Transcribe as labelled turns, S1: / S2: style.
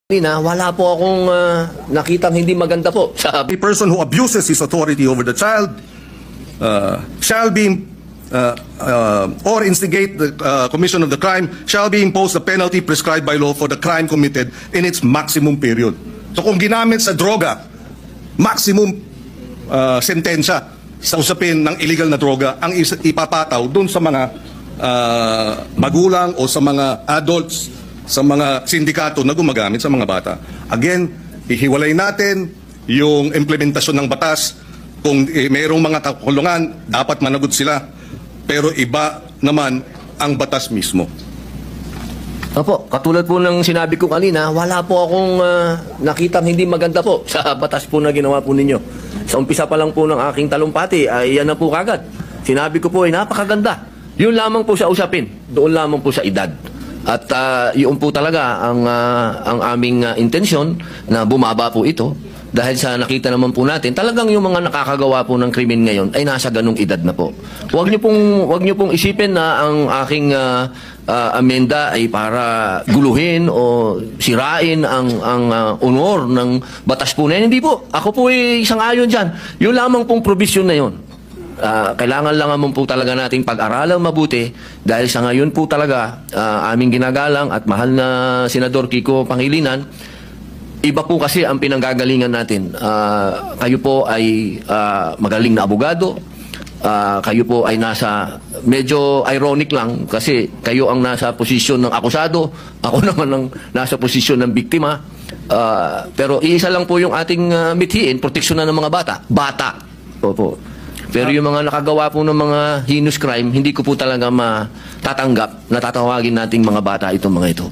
S1: Wala po akong nakitang hindi maganda po sa
S2: A person who abuses his authority over the child shall be or instigate the commission of the crime shall be imposed the penalty prescribed by law for the crime committed in its maximum period. So kung ginamit sa droga, maximum sentensya sa usapin ng illegal na droga ang ipapataw dun sa mga magulang o sa mga adults, sa mga sindikato na gumagamit sa mga bata. Again, ihiwalay natin yung implementasyon ng batas. Kung mayroong mga kakulungan, dapat managot sila. Pero iba naman ang batas mismo.
S1: Opo, katulad po ng sinabi ko kanina, wala po akong nakitang hindi maganda po sa batas po na ginawa po ninyo. Sa umpisa pa lang po ng aking talumpati, ay yan na po kagad. Sinabi ko po ay napakaganda. Yun lamang po sa usapin, doon lamang po sa edad. At yun po talaga ang aming intensyon na bumaba po ito dahil sa nakita naman po natin talagang yung mga nakakagawa po ng krimen ngayon ay nasa ganung edad na po. Huwag niyo pong isipin na ang aking amenda ay para guluhin o sirain ang honor ng batas po na yan. Hindi po. Ako po ay isang ayon dyan. Yung lamang pong provision na yun. Kailangan lang naman po talaga nating pag-aralang mabuti dahil sa ngayon po talaga aming ginagalang at mahal na Senador Kiko Pangilinan, iba po kasi ang pinanggagalingan natin. Kayo po ay magaling na abogado, kayo po ay nasa, medyo ironic lang kasi kayo ang nasa posisyon ng akusado, ako naman ang nasa posisyon ng biktima, pero iisa lang po yung ating mithiin, proteksyonan ng mga bata. Opo. Pero yung mga nakagawa po ng mga heinous crime, hindi ko po talaga matatanggap na tatawagin nating mga bata itong mga ito.